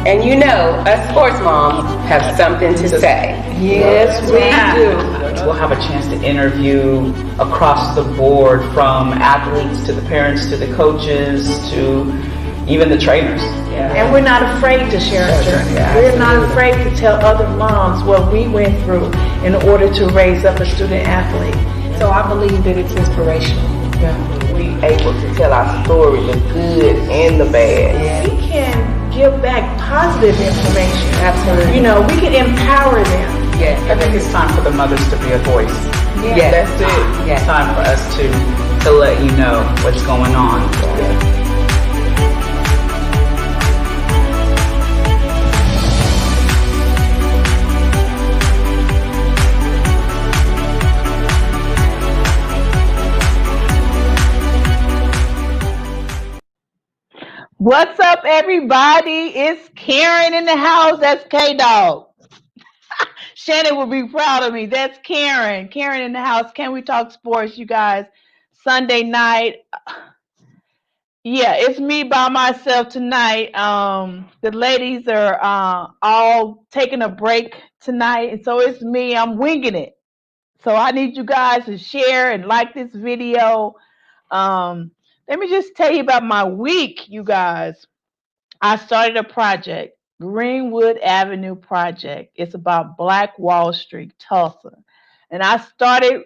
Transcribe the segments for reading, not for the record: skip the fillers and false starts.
And you know, us sports moms have something to say. Yes, we do. We'll have a chance to interview across the board, from athletes to the parents to the coaches to even the trainers. And we're not afraid to share our journey. We're not afraid to tell other moms what we went through in order to raise up a student athlete. So I believe that it's inspirational. We able to tell our story, the good and the bad. We can give back positive information. Absolutely. You know, we can empower them. Yes, I think it's time for the mothers to be a voice. Yes. That's it. It's time for us to let you know what's going on. What's up, everybody? It's Karen in the house. That's K-Dog. Shannon will be proud of me. That's Karen. Karen in the house. Can we talk sports, you guys? Sunday night. Yeah, it's me by myself tonight. The ladies are all taking a break tonight, and so it's me. I'm winging it. So I need you guys to share and like this video. Let me just tell you about my week, you guys. I started a project, Greenwood Avenue Project. It's about Black Wall Street, Tulsa. And I started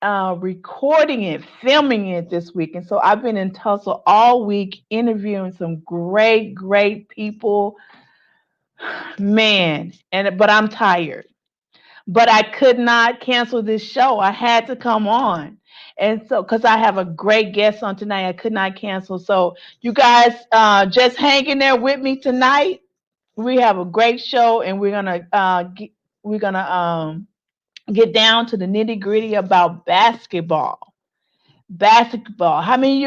recording it, filming it this week. And so I've been in Tulsa all week interviewing some great, great people. Man, but I'm tired. But I could not cancel this show. I had to come on. And so, because I have a great guest on tonight, I could not cancel. So you guys just hang in there with me tonight. We have a great show, and we're gonna get down to the nitty gritty about basketball. Basketball. How many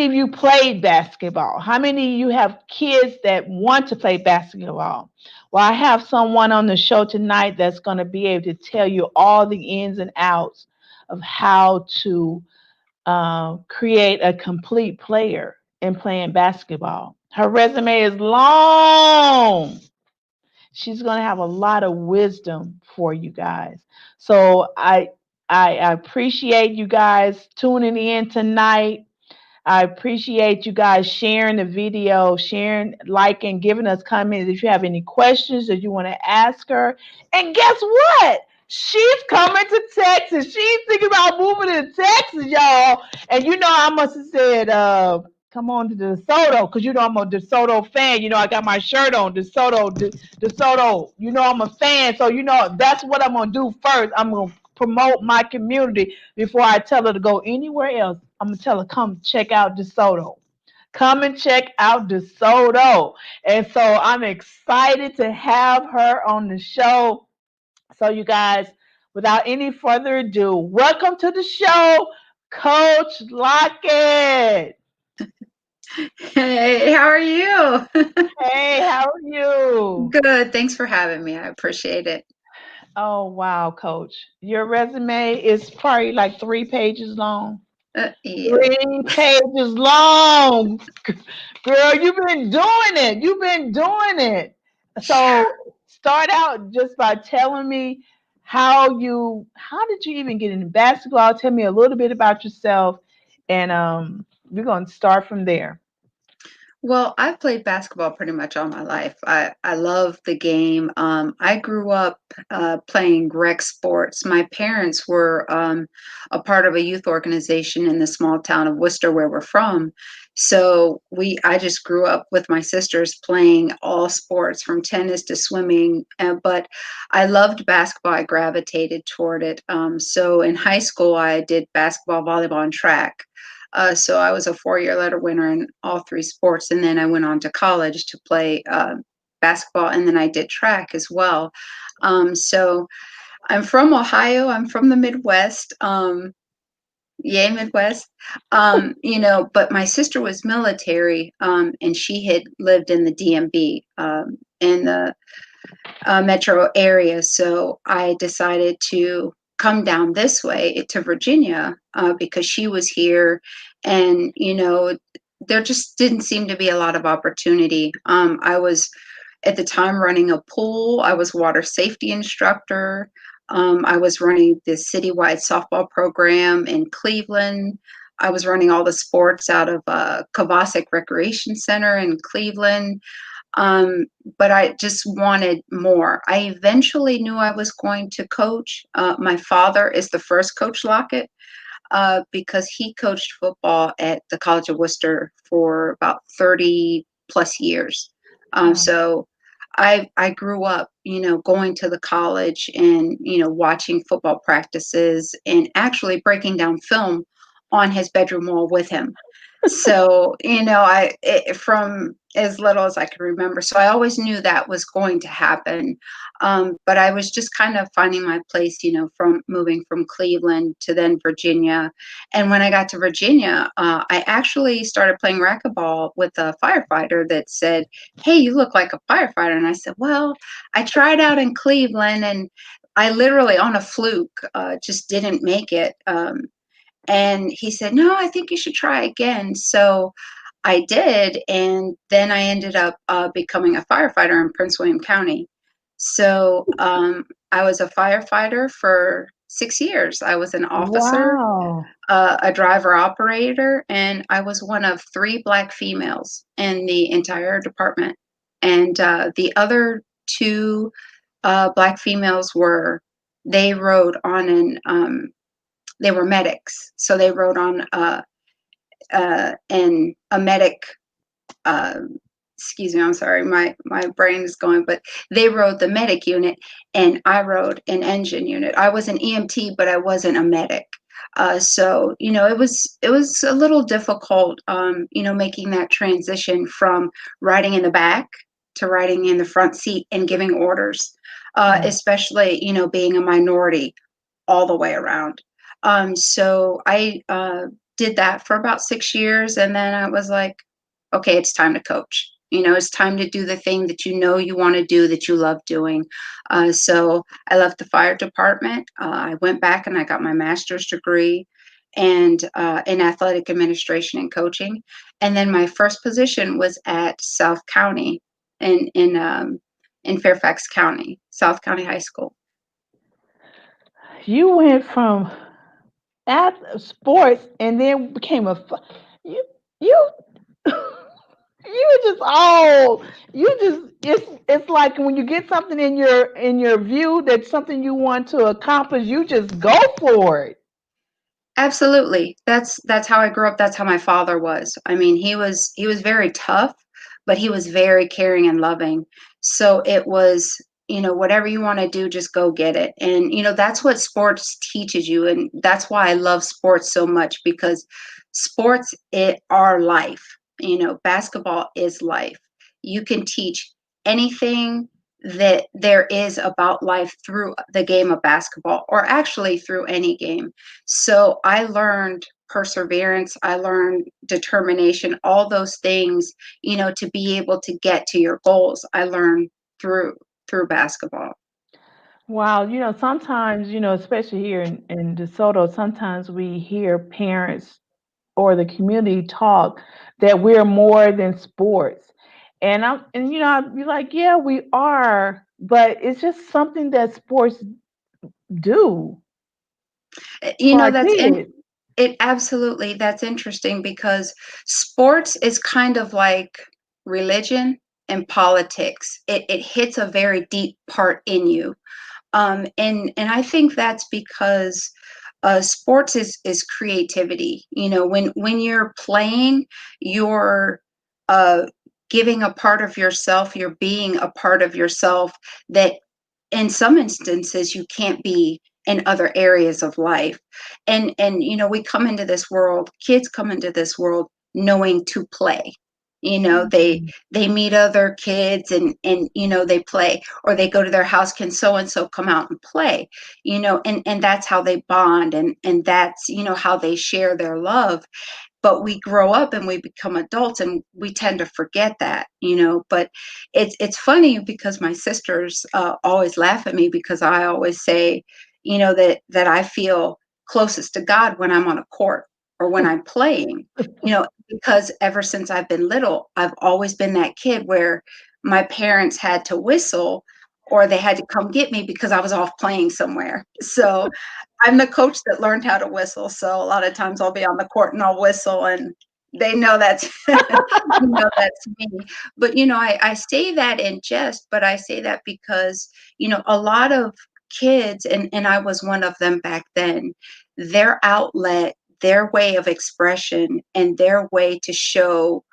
of you played basketball? How many of you have kids that want to play basketball? Well, I have someone on the show tonight that's going to be able to tell you all the ins and outs of how to create a complete player in playing basketball. Her resume is long. She's going to have a lot of wisdom for you guys. So I appreciate you guys tuning in tonight. I appreciate you guys sharing the video, sharing, liking, giving us comments. If you have any questions that you want to ask her. And guess what? She's coming to Texas. She's thinking about moving to Texas, y'all. And you know, I must have said, come on to DeSoto, because you know I'm a DeSoto fan. You know, I got my shirt on, DeSoto. You know, I'm a fan. So, you know, that's what I'm going to do first. I'm going to promote my community before I tell her to go anywhere else. I'm going to tell her, come check out DeSoto. Come and check out DeSoto. And so I'm excited to have her on the show. So you guys, without any further ado, welcome to the show, Coach Lockett. Hey, how are you? Hey, how are you? Good. Thanks for having me. I appreciate it. Oh, wow, Coach. Your resume is probably like 3 pages long. Yeah. 3 pages long. Girl, you've been doing it. You've been doing it. So start out just by telling me how did you even get into basketball? Tell me a little bit about yourself, and we're going to start from there. Well, I've played basketball pretty much all my life. I love the game. I grew up playing rec sports. My parents were a part of a youth organization in the small town of Worcester, where we're from. So I just grew up with my sisters playing all sports, from tennis to swimming. But I loved basketball. I gravitated toward it. So in high school, I did basketball, volleyball, and track. So I was a 4-year letter winner in all 3 sports. And then I went on to college to play basketball. And then I did track as well. So I'm from Ohio. I'm from the Midwest. Yay, Midwest. You know, but my sister was military, and she had lived in the DMV in the metro area. So I decided to come down this way to Virginia because she was here. And, you know, there just didn't seem to be a lot of opportunity. I was at the time running a pool. I was water safety instructor. I was running the citywide softball program in Cleveland. I was running all the sports out of Kovacic Recreation Center in Cleveland. But I just wanted more. I eventually knew I was going to coach. My father is the first Coach Lockett, because he coached football at the College of Worcester for about 30 plus years. So I grew up, going to the college and, watching football practices and actually breaking down film on his bedroom wall with him. So, from as little as I can remember. So I always knew that was going to happen. But I was just kind of finding my place, from moving from Cleveland to then Virginia. And when I got to Virginia, I actually started playing racquetball with a firefighter that said, "Hey, you look like a firefighter." And I said, "Well, I tried out in Cleveland and I literally on a fluke just didn't make it." And he said, "No, I think you should try again." So I did. And then I ended up becoming a firefighter in Prince William County. So I was a firefighter for 6 years. I was an officer, Wow. a driver operator, and I was one of 3 Black females in the entire department. And the other 2 Black females they rode on they were medics. So they rode on and a medic, uh, excuse me, I'm sorry, my brain is going, but they rode the medic unit and I rode an engine unit. I was an EMT, but I wasn't a medic. So it was a little difficult, making that transition from riding in the back to riding in the front seat and giving orders, especially being a minority all the way around. So I did that for about 6 years, and then I was like, okay, it's time to coach. It's time to do the thing that you want to do, that you love doing. So I left the fire department. I went back and I got my master's degree and in athletic administration and coaching. And then my first position was at South County in Fairfax County, South County High School. You went from sports and then became you you you just you just it's like when you get something in your view that's something you want to accomplish, you just go for it. Absolutely. That's how I grew up. That's how my father was. I mean, he was very tough, but he was very caring and loving. So it was, whatever you want to do, just go get it. And that's what sports teaches you, and that's why I love sports so much, because sports are life. Basketball is life. You can teach anything that there is about life through the game of basketball, or actually through any game. So I learned perseverance, I learned determination, all those things, to be able to get to your goals. I learned through basketball. Wow, sometimes, especially here in DeSoto, sometimes we hear parents or the community talk that we're more than sports. I'd be like, yeah, we are, but it's just something that sports do You for know, our that's in kids. it absolutely, that's interesting, because sports is kind of like religion and politics. It hits a very deep part in you. And I think that's because sports is creativity. When you're playing, you're uh, giving a part of yourself. You're being a part of yourself that, in some instances, you can't be in other areas of life. And we come into this world. Kids come into this world knowing to play. Mhm. They meet other kids and they play, or they go to their house, can so and so come out and play, and that's how they bond, and that's how they share their love. But we grow up and we become adults and we tend to forget that. But it's funny, because my sisters always laugh at me, because I always say, that I feel closest to God when I'm on a court. or when I'm playing, because ever since I've been little, I've always been that kid where my parents had to whistle or they had to come get me because I was off playing somewhere. So I'm the coach that learned how to whistle. So a lot of times I'll be on the court and I'll whistle and they know that's that's me. But I say that in jest, but I say that because a lot of kids, and I was one of them back then, their outlet, their way of expression, and their way to show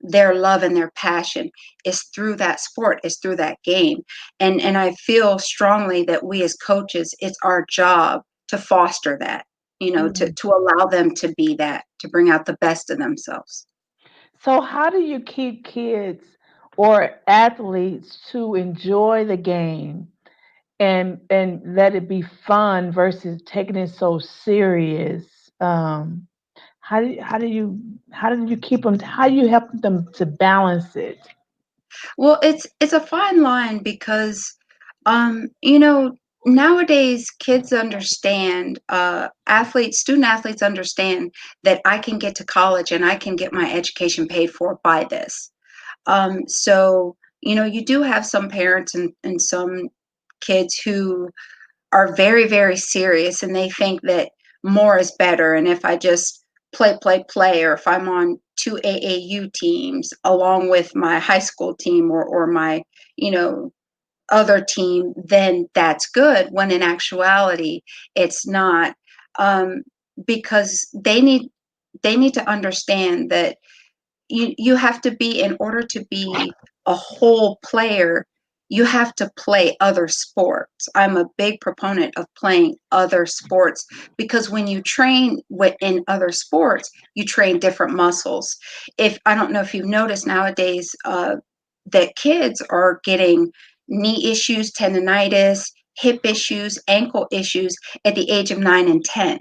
their love and their passion is through that sport, is through that game. And I feel strongly that we as coaches, it's our job to foster that, to allow them to be that, to bring out the best of themselves. So how do you keep kids or athletes to enjoy the game and let it be fun versus taking it so serious? Um, how do you keep them? How do you help them to balance it? Well, it's a fine line because, nowadays kids understand, student athletes understand that I can get to college and I can get my education paid for by this. So, you do have some parents and some kids who are very, very serious and they think that more is better. And if I just play, or if I'm on two AAU teams along with my high school team or my, you know, other team, then that's good. When in actuality, it's not. Um, because they need to understand that you have to be, in order to be a whole player, you have to play other sports. I'm a big proponent of playing other sports because when you train in other sports, you train different muscles. If I don't know if you've noticed nowadays, that kids are getting knee issues, tendonitis, hip issues, ankle issues at the age of 9 and 10.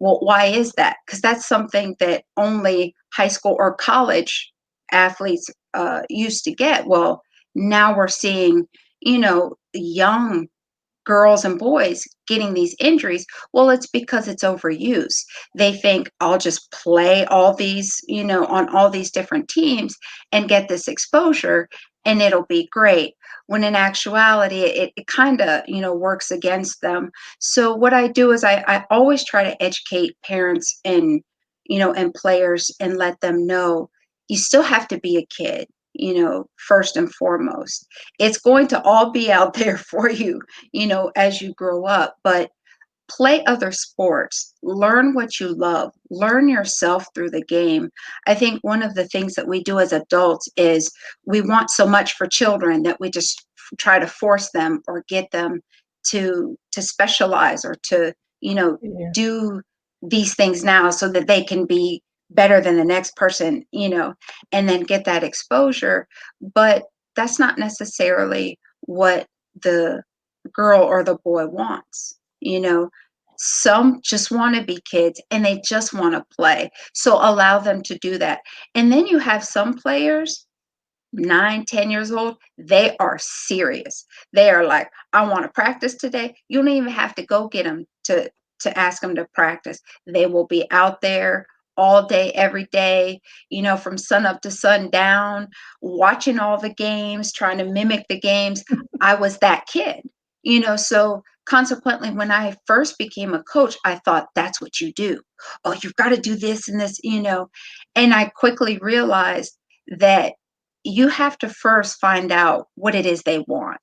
Well, why is that? Because that's something that only high school or college athletes used to get. Well, now we're seeing, young girls and boys getting these injuries. Well, it's because it's overuse. They think I'll just play all these, on all these different teams and get this exposure and it'll be great. When in actuality, it kind of, works against them. So what I do is I always try to educate parents and players and let them know you still have to be a kid, first and foremost. It's going to all be out there for you, as you grow up. But play other sports, learn what you love, learn yourself through the game. I think one of the things that we do as adults is we want so much for children that we just try to force them or get them to specialize or to, Yeah. do these things now so that they can be better than the next person, and then get that exposure. But that's not necessarily what the girl or the boy wants. Some just want to be kids and they just want to play. So allow them to do that. And then you have some players, 9, 10 years old, they are serious. They are like, I want to practice today. You don't even have to go get them to ask them to practice. They will be out there all day, every day, from sun up to sundown, watching all the games, trying to mimic the games. I was that kid, so consequently, when I first became a coach, I thought that's what you do. Oh, you've got to do this and this, and I quickly realized that you have to first find out what it is they want.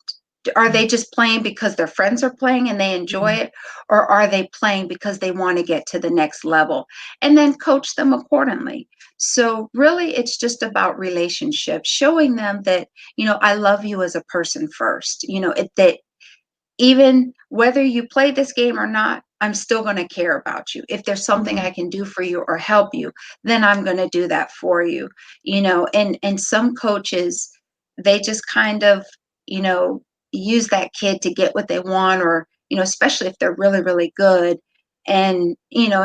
Are they just playing because their friends are playing and they enjoy it? Or are they playing because they want to get to the next level? And then coach them accordingly. So really, it's just about relationships, showing them that, I love you as a person first, that even whether you play this game or not, I'm still going to care about you. If there's something I can do for you or help you, then I'm going to do that for you. And some coaches, they just kind of, you know, use that kid to get what they want, or, especially if they're really, really good. And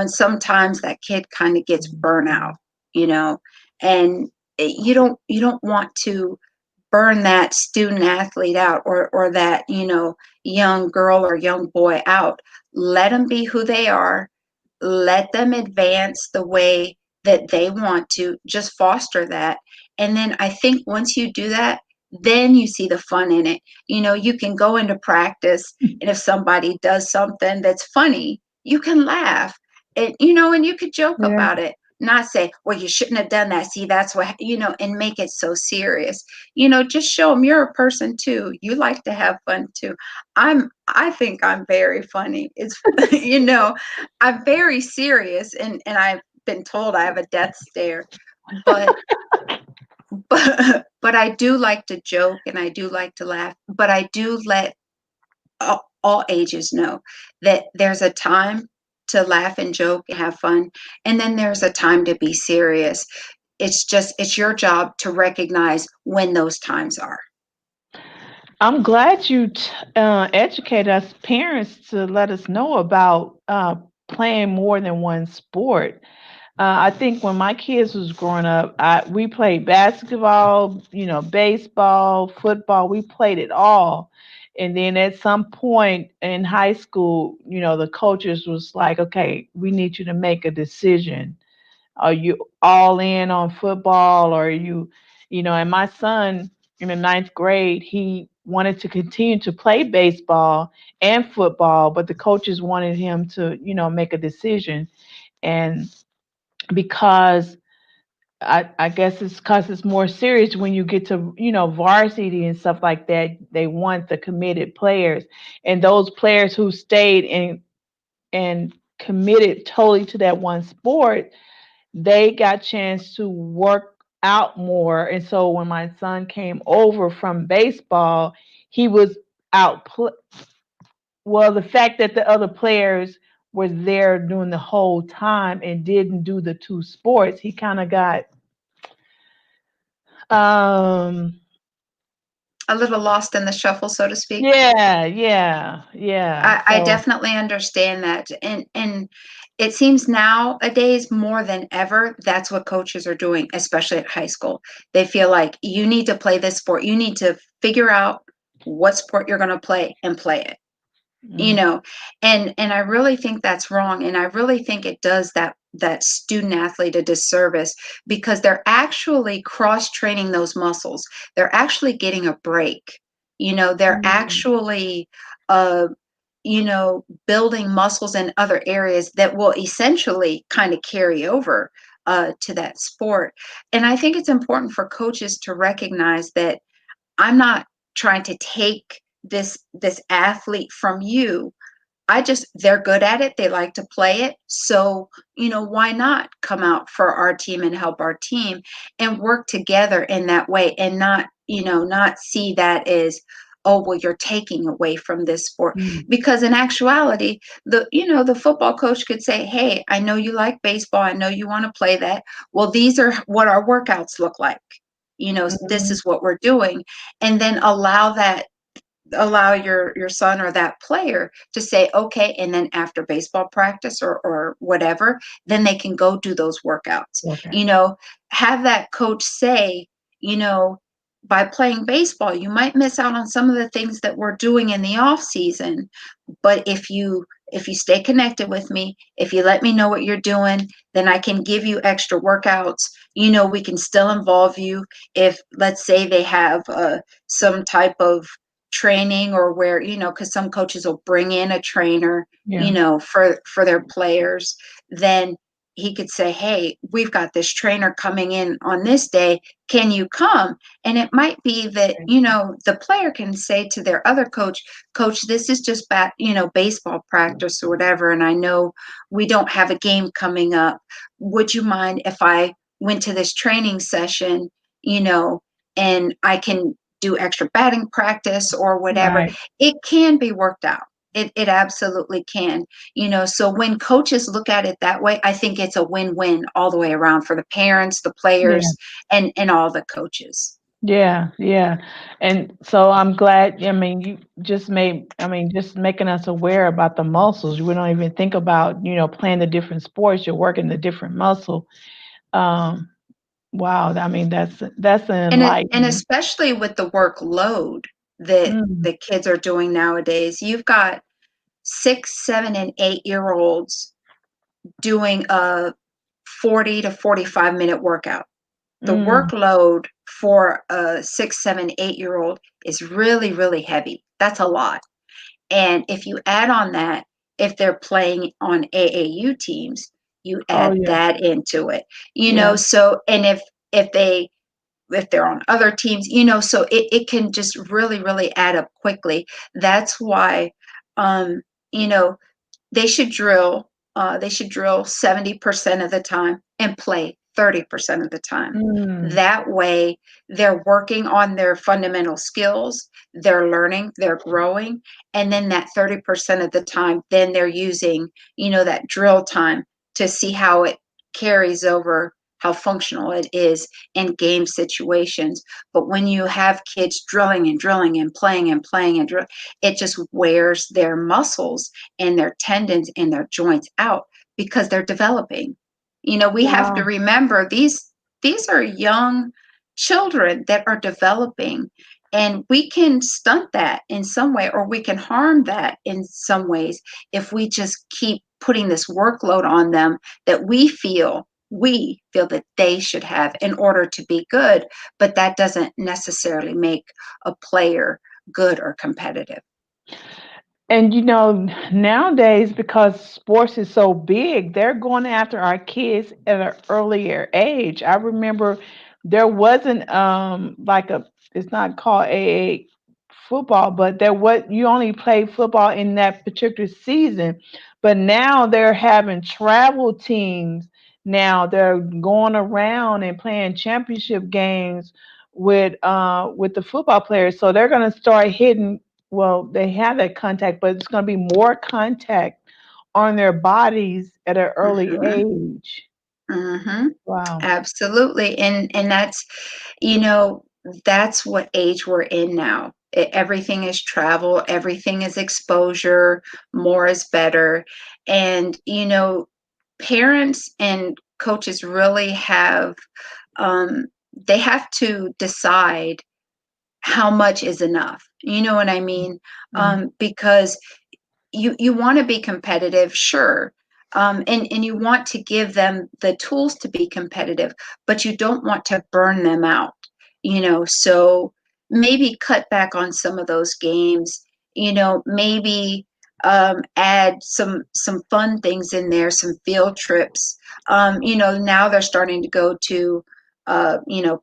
sometimes that kid kind of gets burnout, you know, and you don't want to burn that student athlete out, or that young girl or young boy out. Let them be who they are. let them advance the way that they want to, just foster that. And then I think once you do that, then you see the fun in it. You can go into practice, and if somebody does something that's funny, you can laugh, and you could joke Yeah. about it, not say, well, you shouldn't have done that. See, that's what, and make it so serious. Just show them you're a person too. You like to have fun too. I think I'm very funny. It's, I'm very serious, and I've been told I have a death stare, but but I do like to joke, and I do like to laugh, but I do let all ages know that there's a time to laugh and joke and have fun, and then there's a time to be serious. It's your job to recognize when those times are. I'm glad you educate us parents to let us know about playing more than one sport. I think when my kids was growing up, we played basketball, baseball, football. We played it all. And then at some point in high school, the coaches was like, okay, we need you to make a decision. Are you all in on football, or are and my son in the ninth grade, he wanted to continue to play baseball and football, but the coaches wanted him to, make a decision. And because I guess it's because it's more serious when you get to, varsity and stuff like that. They want the committed players, and those players who stayed and committed totally to that one sport, they got chance to work out more. And so when my son came over from baseball, he was out. Well, the fact that the other players were there during the whole time and didn't do the two sports, he kind of got um A little lost in the shuffle, so to speak. yeah. I So definitely understand that. And it seems nowadays more than ever, that's what coaches are doing, especially at high school. They feel like you need to play this sport. You need to figure out what sport you're going to play and play it. you mm, know and I really think that's wrong, and I really think it does that student athlete a disservice, because they're actually cross training those muscles. They're actually getting a break. They're mm, actually uh building muscles in other areas that will essentially kind of carry over to that sport. And I think it's important for coaches to recognize that I'm not trying to take this athlete from you. They're good at it. They like to play it. So, why not come out for our team and help our team and work together in that way, and not see that as, oh, well, you're taking away from this sport. mm, Because in actuality, the football coach could say, hey, I know you like baseball. I know you want to play that. Well, these are what our workouts look like. This mm, is what we're doing. And then allow your son or that player to say, okay, and then after baseball practice or whatever, then they can go do those workouts. okay. Have that coach say, you know by playing baseball, you might miss out on some of the things that we're doing in the off season, but if you stay connected with me, if you let me know what you're doing, then I can give you extra workouts. We can still involve you if, let's say, they have some type of training, or where, because some coaches will bring in a trainer, Yeah. for their players. Then he could say, hey, we've got this trainer coming in on this day, can you come? And it might be that, the player can say to their other coach, this is just baseball practice or whatever, and I know we don't have a game coming up. Would you mind if I went to this training session, and I can do extra batting practice or whatever? Right. It can be worked out. It absolutely can. So when coaches look at it that way, I think it's a win-win all the way around for the parents, the Yeah. players, and all the coaches. Yeah. And so I'm glad, I mean, you just just making us aware about the muscles. We don't even think about, playing the different sports, you're working the different muscle. Um, wow, I mean, that's And enlightening. especially with the workload that Mm, the kids are doing nowadays, you've got 6, 7, and 8-year olds doing a 40 to 45-minute workout. The Mm. workload for a 6, 7, 8-year-old is really, really heavy. That's a lot. And if you add on that, if they're playing on AAU teams, you Oh add yeah, that into it. yeah. So and if they if they're on other teams, so it can just really, really add up quickly. That's why you know, they should drill 70% of the time and play 30% of the time. Mm. That way, they're working on their fundamental skills, they're learning, they're growing, and then that 30% of the time, then they're using, that drill time to see how it carries over, how functional it is in game situations. But when you have kids drilling and drilling and playing and playing and it just wears their muscles and their tendons and their joints out because they're developing. We have to Wow. remember these are young children that are developing, and we can stunt that in some way, or we can harm that in some ways if we just keep putting this workload on them that we feel that they should have in order to be good, but that doesn't necessarily make a player good or competitive. And nowadays, because sports is so big, they're going after our kids at an earlier age. I remember there wasn't like it's not called AA football, but there was you only played football in that particular season. But now they're having travel teams. Now they're going around and playing championship games with the football players. So they're gonna start hitting, well, they have that contact, but it's going to be more contact on their bodies at an early Hmm. age. Hmm. Wow. Absolutely. And you know, that's what age we're in now. Everything is travel, everything is exposure, more is better. And, parents and coaches really um, they have to decide how much is enough. You know what I mean? Mm. Because you want to be competitive, sure. And you want to give them the tools to be competitive, but you don't want to burn them out, so maybe cut back on some of those games, maybe add some fun things in there, some field trips. Now they're starting to go to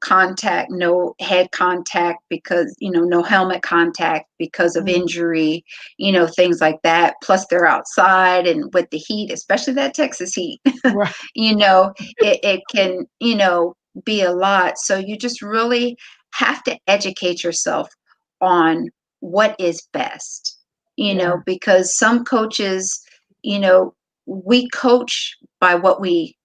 contact, no head contact because, no helmet contact because of Mm. injury, things like that. Plus, they're outside and with the heat, especially that Texas heat, Right. it can, be a lot. So you just really have to educate yourself on what is best, Yeah. because some coaches, you know, we coach by what we've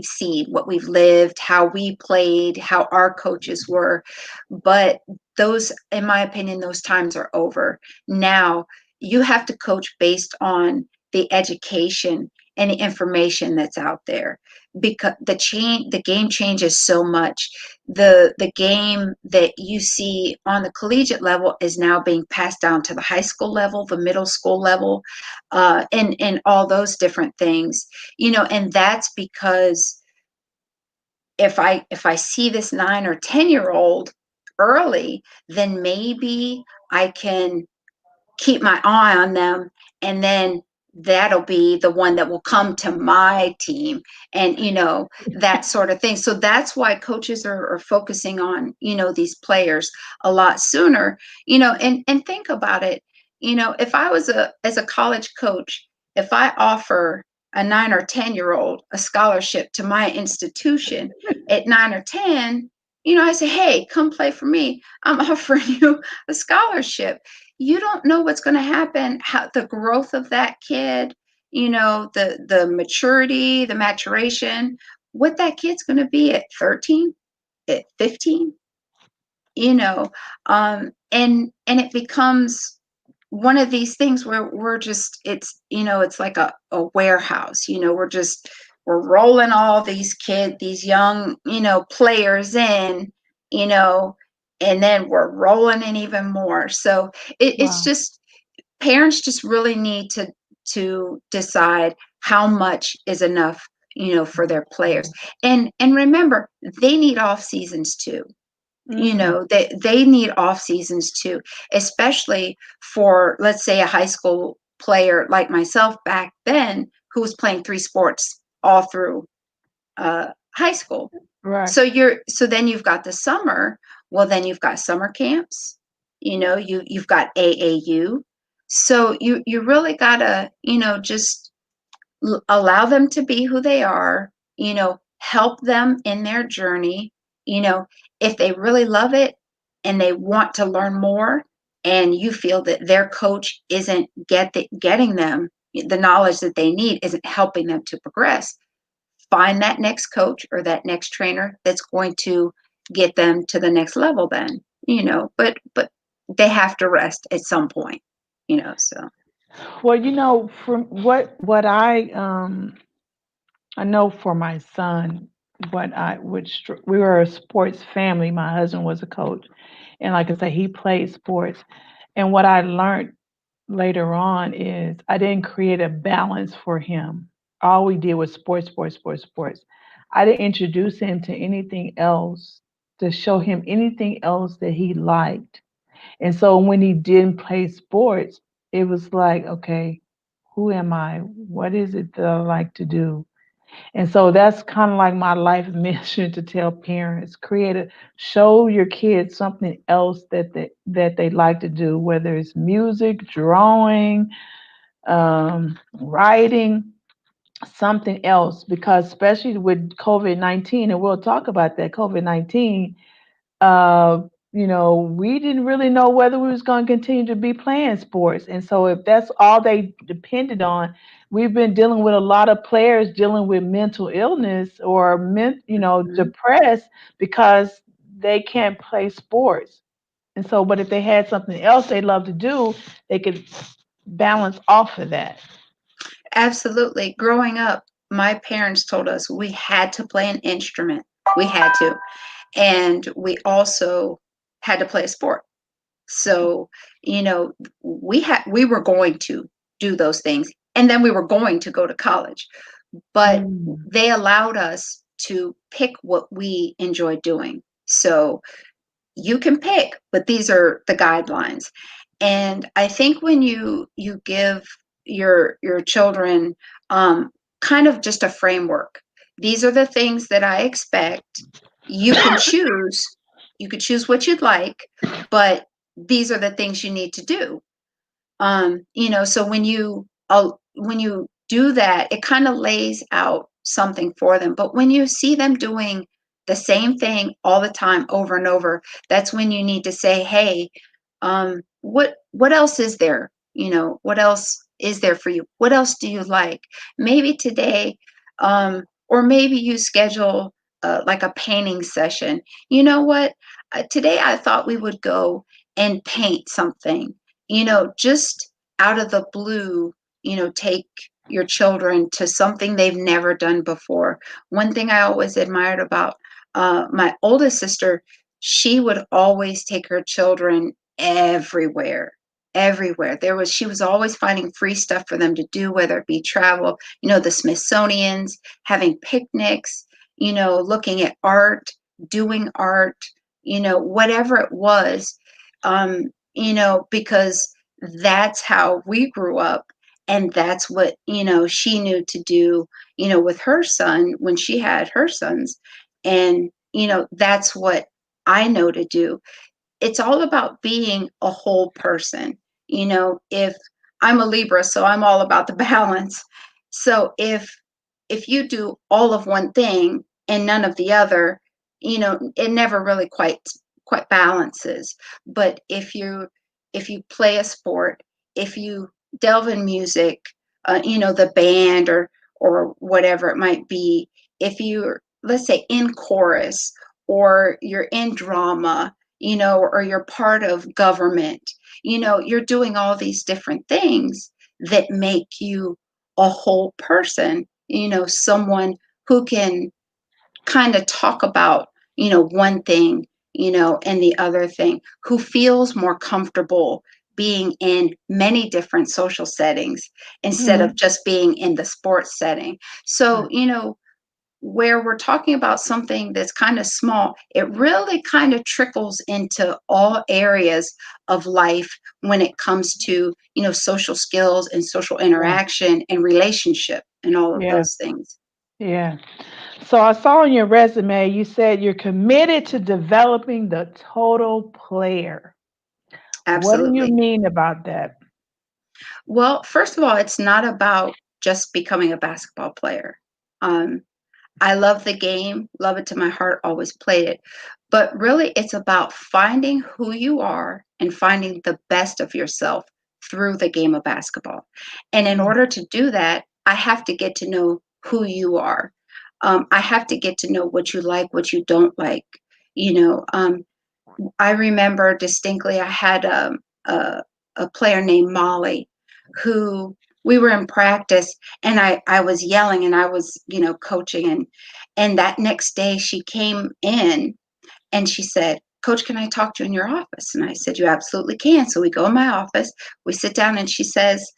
seen, what we've lived, how we played, how our coaches were. But those, in my opinion, those times are over. Now you have to coach based on the education and the information that's out there, because the game changes so much. The game that you see on the collegiate level is now being passed down to the high school level, the middle school level, and all those different things, and that's because if I see this 9 or 10-year-old early, then maybe I can keep my eye on them, and then that'll be the one that will come to my team, and that sort of thing. So that's why coaches are focusing on these players a lot sooner. And think about it. If I was as a college coach, if I offer a 9 or 10-year-old a scholarship to my institution at 9 or 10, I say, hey, come play for me. I'm offering you a scholarship. You don't know what's going to happen, how the growth of that kid, the maturity, the maturation, what that kid's going to be at 13, at 15, and it becomes one of these things where we're just, it's like a warehouse. We're rolling all these young, players in, you know and then we're rolling in even more. So it's Wow. just, parents just really need to decide how much is enough, for their players. And remember, they need off seasons too. They need off seasons too, especially for, let's say, a high school player like myself back then, who was playing 3 sports all through high school. Right. So then you've got the summer. Well, then you've got summer camps. You've got AAU. So you really gotta, just allow them to be who they are. Help them in their journey. If they really love it and they want to learn more, and you feel that their coach isn't getting them the knowledge that they need, isn't helping them to progress, find that next coach or that next trainer that's going to get them to the next level then. But they have to rest at some point. So Well, from what I know for my son, we were a sports family. My husband was a coach, and like I said, he played sports. And what I learned later on is I didn't create a balance for him. All we did was sports, sports, sports, sports. I didn't introduce him to anything else to show him anything else that he liked. And so when he didn't play sports, it was like, okay, who am I? What is it that I like to do? And so that's kind of like my life mission to tell parents, show your kids something else that they like to do, whether it's music, drawing, writing, something else. Because especially with COVID-19, and we'll talk about that COVID-19, uh, we didn't really know whether we was going to continue to be playing sports. And so if that's all they depended on, we've been dealing with a lot of players dealing with mental illness or depressed because they can't play sports. And so, but if they had something else they love to do, they could balance off of that. absolutely. Growing up, my parents told us we had to play an instrument. We had to. And we also had to play a sport. So, we were going to do those things, and then we were going to go to college. But Mm. they allowed us to pick what we enjoy doing. So you can pick, but these are the guidelines. And I think when you give your children kind of just a framework, these are the things that I expect. You can choose. You could choose what you'd like, but these are the things you need to do. So when you do that, it kind of lays out something for them. But when you see them doing the same thing all the time over and over, that's when you need to say, hey, what else is there? What else is there for you? What else do you like? Maybe today, or maybe you schedule like a painting session. You know what? Today I thought we would go and paint something. Just out of the blue, take your children to something they've never done before. One thing I always admired about my oldest sister, she would always take her children everywhere. Everywhere. She was always finding free stuff for them to do, whether it be travel, the Smithsonian's, having picnics, looking at art, doing art, whatever it was, because that's how we grew up. And that's what, she knew to do, with her son when she had her sons. And, that's what I know to do. It's all about being a whole person. If I'm a Libra, so I'm all about the balance. So if you do all of one thing and none of the other, it never really quite balances. But if you play a sport, if you delve in music, the band or whatever it might be, if you're, let's say, in chorus, or you're in drama, or you're part of government, you're doing all these different things that make you a whole person, someone who can kind of talk about, one thing, and the other thing, who feels more comfortable being in many different social settings instead Mhm. of just being in the sports setting. So, where we're talking about something that's kind of small, it really kind of trickles into all areas of life when it comes to, social skills and social Yeah. interaction and relationship and all of Yeah. those things. Yeah. So I saw on your resume you said you're committed to developing the total player. What do you Absolutely. mean about that? Well, first of all, it's not about just becoming a basketball player. Um, I love the game, love it to my heart, always played it. But really, it's about finding who you are and finding the best of yourself through the game of basketball. And in Mm. order to do that, I have to get to know who you are. I have to get to know what you like, what you don't like. You know, I remember distinctly I had a player named Molly who we were in practice and I was yelling and I was, coaching and that next day she came in and she said, Coach, can I talk to you in your office? And I said, you absolutely can. So we go in my office, we sit down and she says,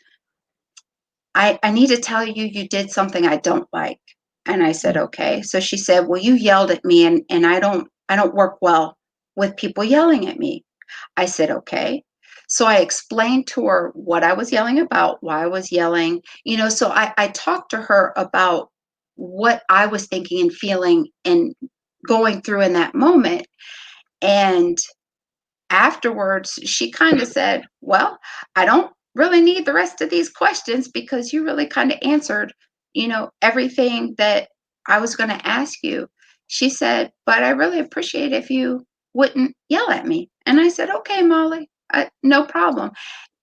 I need to tell you you did something I don't like. And I said, okay. So she said, well, you yelled at me and I don't work well with people yelling at me. I said, okay. So I explained to her what I was yelling about, why I was yelling, so I talked to her about what I was thinking and feeling and going through in that moment. And afterwards, she kind of said, well, I don't really need the rest of these questions because you really kind of answered, everything that I was going to ask you. She said, but I really appreciate if you wouldn't yell at me. And I said, okay, Molly, no problem.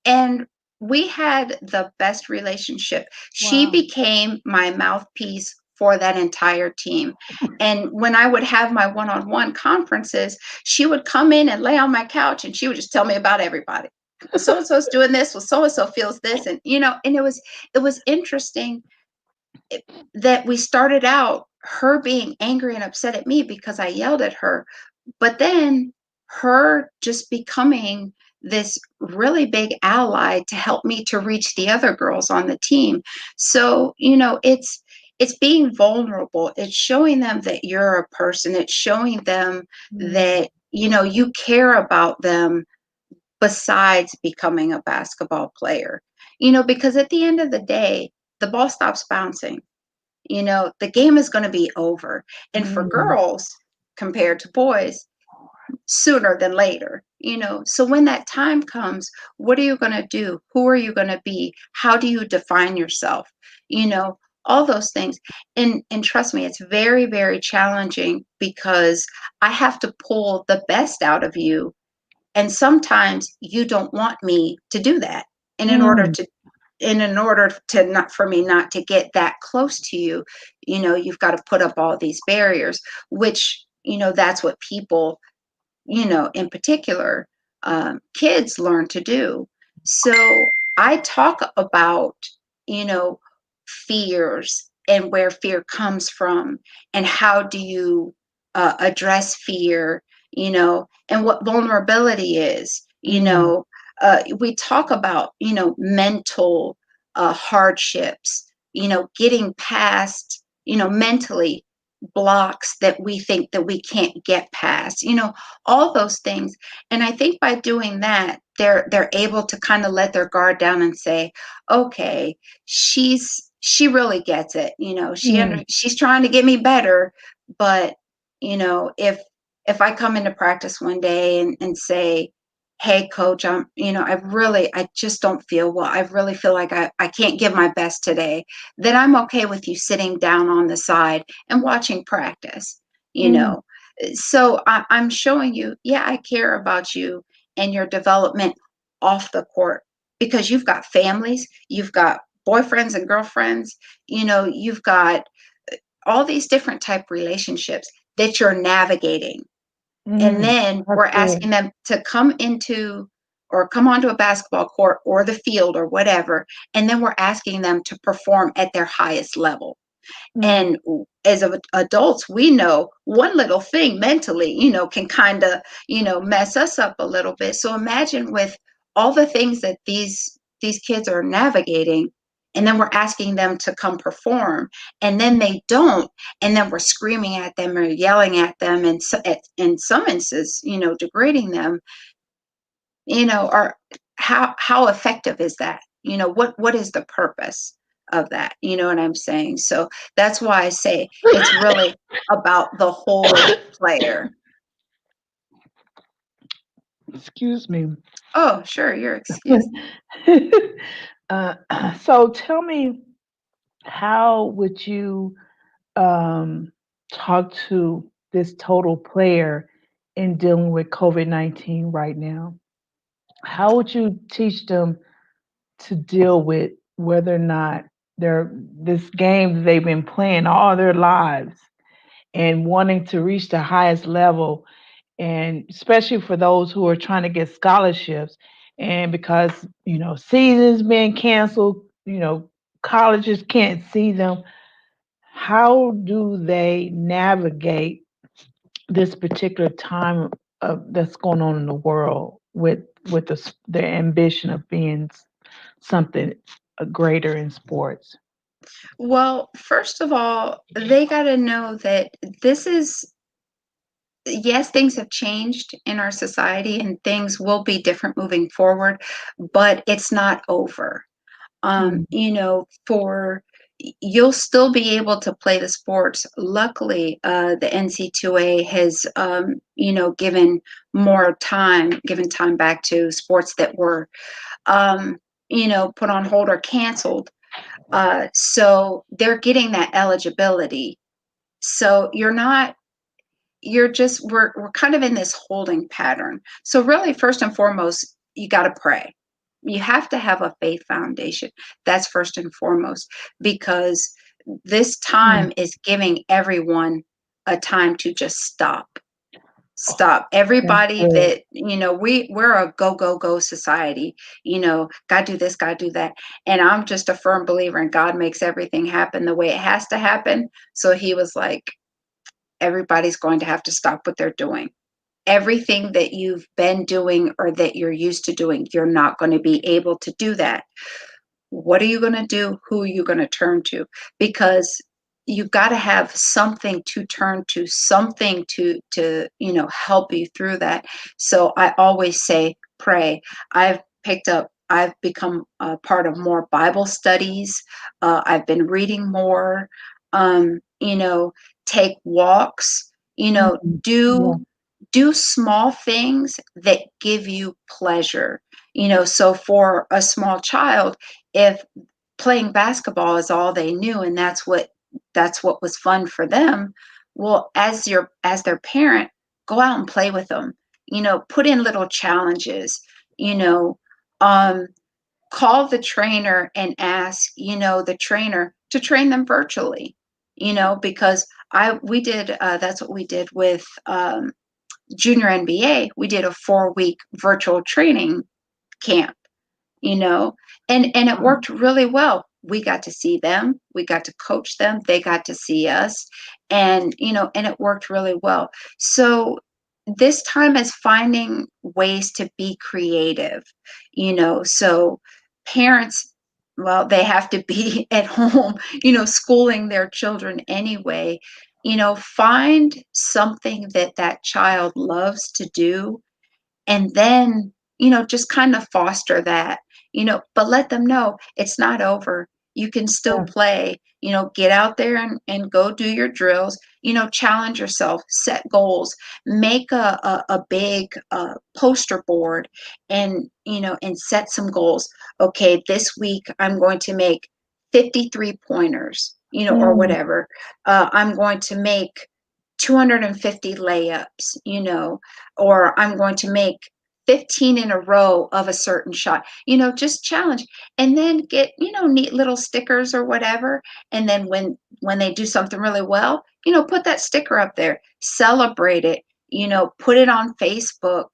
And we had the best relationship. She Wow. became my mouthpiece for that entire team. And when I would have my one-on-one conferences, she would come in and lay on my couch and she would just tell me about everybody. Well, so and so's doing this. Well, so and so feels this, and and it was interesting that we started out her being angry and upset at me because I yelled at her, but then her just becoming this really big ally to help me to reach the other girls on the team. So, it's being vulnerable. It's showing them that you're a person. It's showing them Mm. that, you care about them besides becoming a basketball player. Because at the end of the day, the ball stops bouncing. The game is going to be over. And for Mm. girls, compared to boys, sooner than later. So when that time comes, what are you going to do? Who are you going to be? How do you define yourself? You know, all those things. And trust me, it's very, very challenging because I have to pull the best out of you. And sometimes you don't want me to do that. And Mm. in order to not for me not to get that close to you, you've got to put up all these barriers, which, that's what people, in particular, kids learn to do. So I talk about, you know, fears and where fear comes from and how do you address fear, and what vulnerability is, Mm. we talk about, mental hardships, getting past, mentally blocks that we think that we can't get past, all those things. And I think by doing that, they're able to kind of let their guard down and say, okay, she really gets it, Mm. she's trying to get me better. But if I come into practice one day and say, hey coach, I just don't feel well, I really feel like I can't give my best today, then I'm okay with you sitting down on the side and watching practice, you Mm. know. So I'm showing you, yeah, I care about you and your development off the court because you've got families, you've got boyfriends and girlfriends, you've got all these different type relationships that you're navigating. And Mm. then That's we're good. asking them to come into or come onto a basketball court or the field or whatever. And then we're asking them to perform at their highest level. Mm. And as adults, we know one little thing mentally, can kind of, mess us up a little bit. So imagine with all the things that these kids are navigating, and then we're asking them to come perform, and then they don't, and then we're screaming at them or yelling at them, and so, in some instances, degrading them, or how effective is that? What is the purpose of that? You know what I'm saying? So that's why I say it's really about the whole player. Excuse me. Oh, sure, you're excused. uh, so tell me, how would you talk to this total player in dealing with COVID-19 right now? How would you teach them to deal with whether or not they're this game that they've been playing all their lives and wanting to reach the highest level, and especially for those who are trying to get scholarships, and because seasons being canceled, colleges can't see them. How do they navigate this particular time that's going on in the world with their ambition of being something greater in sports? Well, first of all, they got to know that this is, yes, things have changed in our society and things will be different moving forward, but it's not over. Mm, For you'll still be able to play the sports. Luckily, the NC2A has, given time back to sports that were, put on hold or canceled. So they're getting that eligibility. So we're kind of in this holding pattern. So really, first and foremost, you got to pray. You have to have a faith foundation. That's first and foremost, because this mm, time is giving everyone a time to just stop. that's Everybody good. that, we're a go go go society. God do this, God do that. And I'm just a firm believer in God makes everything happen the way it has to happen. So he was like, everybody's going to have to stop what they're doing. Everything that you've been doing or that you're used to doing, you're not going to be able to do that. What are you going to do? Who are you going to turn to? Because you've got to have something to turn to, something to help you through that. So I always say pray. I've become a part of more Bible studies. I've been reading more. Take walks. Mm, yeah, Do small things that give you pleasure. So for a small child, if playing basketball is all they knew and that's what was fun for them, well, as their parent, go out and play with them. Put in little challenges. you know um Call the trainer and ask, the trainer to train them virtually. Because I we did that's what we did with junior NBA. We did a 4-week virtual training camp, you know, and it worked really well. We got to see them, we got to coach them, they got to see us, and it worked really well. So this time is finding ways to be creative, so parents, well, they have to be at home, schooling their children anyway. Find something that child loves to do, and then just kind of foster that, but let them know it's not over. You can still yeah, play. Get out there and go do your drills. Challenge yourself, set goals, make a big poster board, and set some goals. Okay, this week I'm going to make 53 pointers, or mm, whatever. I'm going to make 250 layups, or I'm going to make 15 in a row of a certain shot. Just challenge, and then get, neat little stickers or whatever. And then when they do something really well, put that sticker up there, celebrate it, put it on Facebook,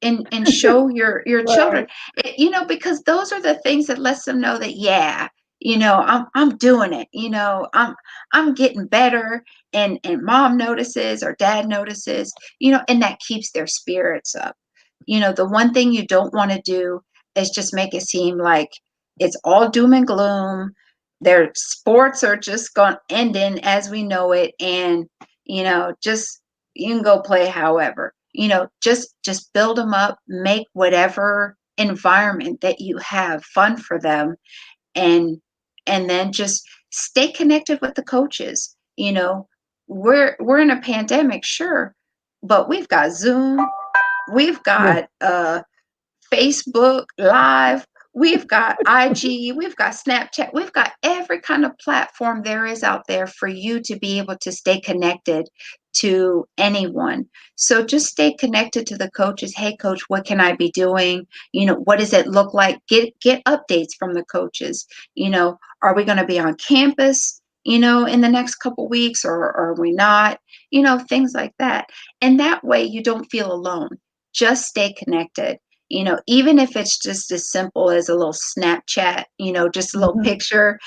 and show your children. right. Because those are the things that lets them know that, yeah, I'm doing it, I'm getting better, and mom notices or dad notices, and that keeps their spirits up. The one thing you don't want to do is just make it seem like it's all doom and gloom. Their sports are just going ending as we know it, and just you can go play however. Just build them up, make whatever environment that you have fun for them, and then just stay connected with the coaches. We're in a pandemic, sure, but we've got Zoom, we've got Facebook Live, we've got IG, we've got Snapchat, we've got every kind of platform there is out there for you to be able to stay connected to anyone. So just stay connected to the coaches. Hey, coach, what can I be doing? What does it look like? Get updates from the coaches. Are we going to be on campus, in the next couple weeks, or are we not? Things like that. And that way you don't feel alone. Just stay connected. Even if it's just as simple as a little Snapchat, just a little picture,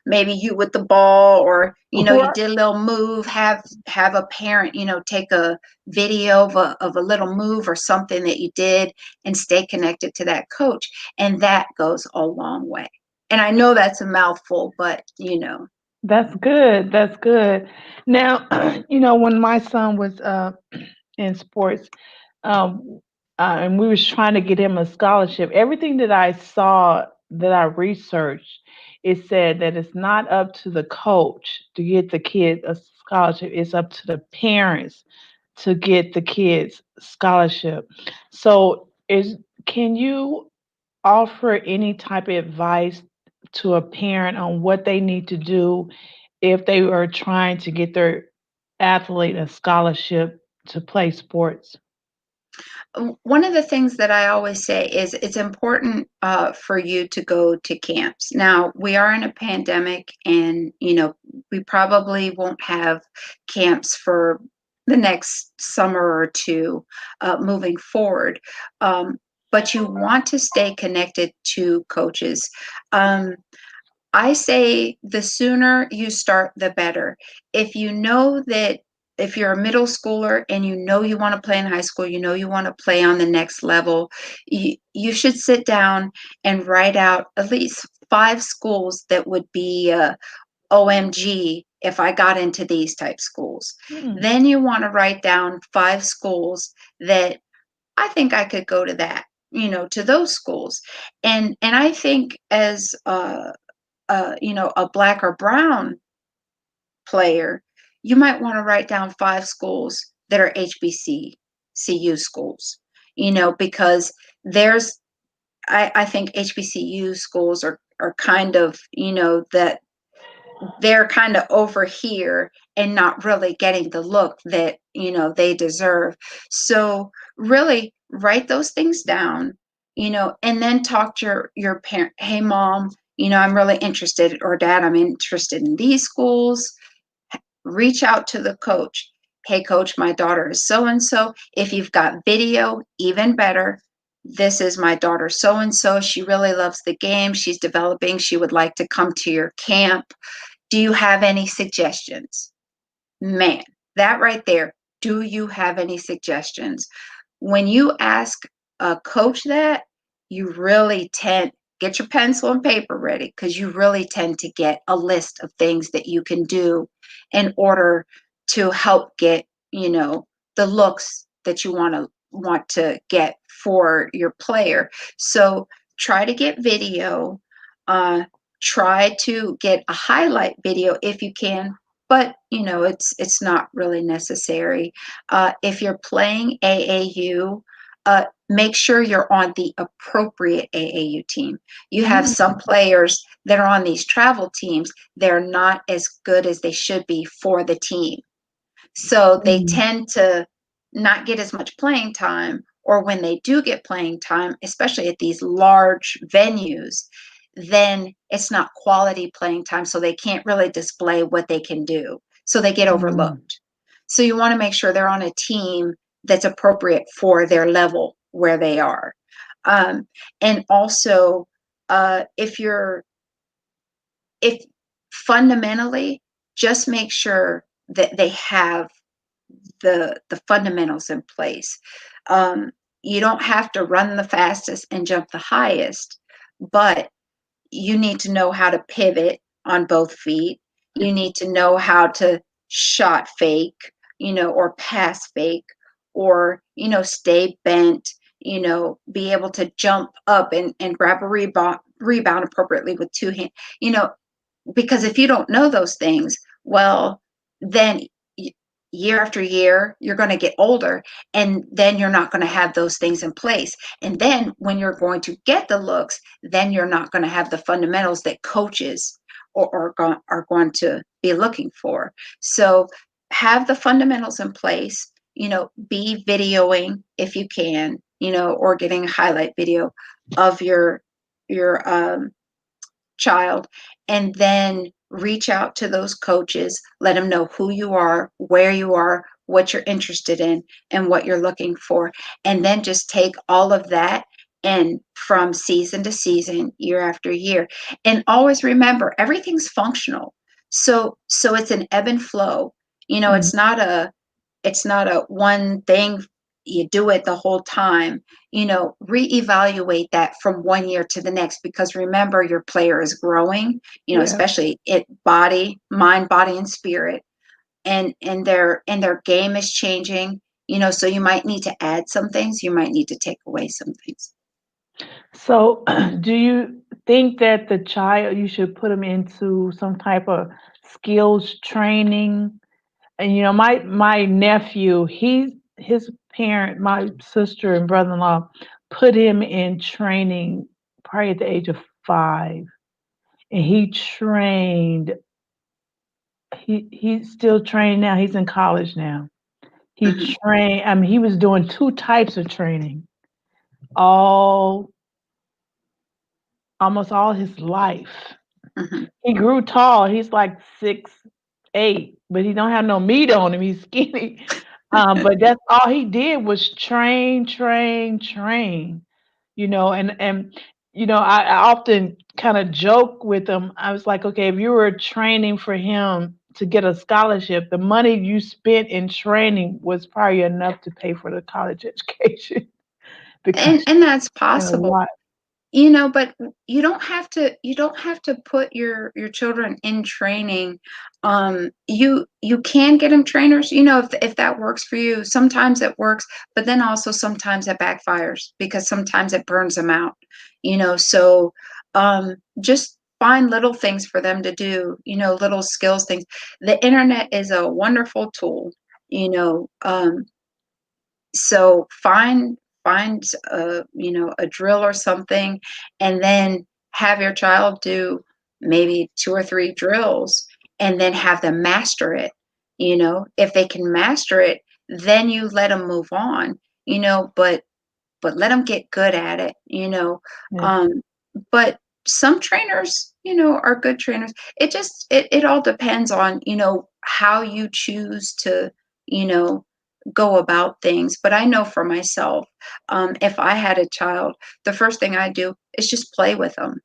maybe you with the ball, or, you did a little move, have a parent, take a video of a little move or something that you did, and stay connected to that coach. And that goes a long way. And I know that's a mouthful, but That's good. That's good. Now, when my son was in sports, um, and we was trying to get him a scholarship, everything that I saw, that I researched, it said that it's not up to the coach to get the kid a scholarship. It's up to the parents to get the kids scholarship. So, can you offer any type of advice to a parent on what they need to do if they are trying to get their athlete a scholarship to play sports? One of the things that I always say is it's important for you to go to camps. Now, we are in a pandemic, and we probably won't have camps for the next summer or two moving forward. But you want to stay connected to coaches. I say the sooner you start, the better. If you know that, if you're a middle schooler and you want to play in high school, you want to play on the next level, you should sit down and write out at least 5 schools that would be OMG if I got into these type schools. Then you want to write down 5 schools that I think I could go to that, to those schools. And I think as a black or brown player, you might want to write down 5 schools that are HBCU schools, because I think HBCU schools are kind of, that they're kind of over here and not really getting the look that, they deserve. So really write those things down, and then talk to your parent. Hey, mom, I'm really interested, or dad, I'm interested in these schools. Reach out to the coach. Hey, coach, my daughter is so and so. If you've got video, even better. This is my daughter so and so. She really loves the game. She's developing. She would like to come to your camp. Do you have any suggestions? Man, that right there. Do you have any suggestions? When you ask a coach that, you really get your pencil and paper ready, because you really tend to get a list of things that you can do in order to help get, the looks that you want to get for your player. So try to get video, try to get a highlight video if you can, but it's not really necessary. If you're playing AAU, make sure you're on the appropriate AAU team. You have some players that are on these travel teams. They're not as good as they should be for the team. So they tend to not get as much playing time, or when they do get playing time, especially at these large venues, then it's not quality playing time. So they can't really display what they can do. So they get overlooked. So you want to make sure they're on a team that's appropriate for their level where they are. And also, if fundamentally, just make sure that they have the fundamentals in place. you don't have to run the fastest and jump the highest, but you need to know how to pivot on both feet. You need to know how to shot fake, or pass fake, or, stay bent, be able to jump up and grab a rebound appropriately with two hands, you know, because if you don't know those things, well, then year after year, you're going to get older, and then you're not going to have those things in place. And then when you're going to get the looks, then you're not going to have the fundamentals that coaches are going to be looking for. So have the fundamentals in place, be videoing if you can, or getting a highlight video of your child, and then reach out to those coaches, let them know who you are, where you are, what you're interested in, and what you're looking for. And then just take all of that, and from season to season, year after year. And always remember, everything's functional. So it's an ebb and flow. Mhm. It's not a one thing, you do it the whole time. Reevaluate that from one year to the next, because remember, your player is growing, Yeah. especially mind, body, and spirit, and their game is changing, so you might need to add some things, you might need to take away some things. So, do you think that the child, you should put them into some type of skills training? And my nephew, his parent, my sister and brother-in-law, put him in training probably at the age of 5, and he trained. He's still training now. He's in college now. He Hmm. trained. I mean, he was doing 2 types of training all almost all his life. Hmm. He grew tall. He's like 6'8", but he don't have no meat on him. He's skinny. But that's all he did was train, train, train. I often kind of joke with him. I was like, okay, if you were training for him to get a scholarship, the money you spent in training was probably enough to pay for the college education because and that's you spent a possible. lot. But you don't have to put your children in training. You can get them trainers, if that works for you. Sometimes it works, but then also sometimes it backfires, because sometimes it burns them out. So just find little things for them to do, little skills things. The internet is a wonderful tool, so find a drill or something, and then have your child do maybe 2 or 3 drills, and then have them master it. If they can master it, then you let them move on, but let them get good at it. Yeah. um but some trainers, are good trainers. It all depends on, how you choose to, you know go about things. But I know for myself, if I had a child, the first thing I do is just play with them.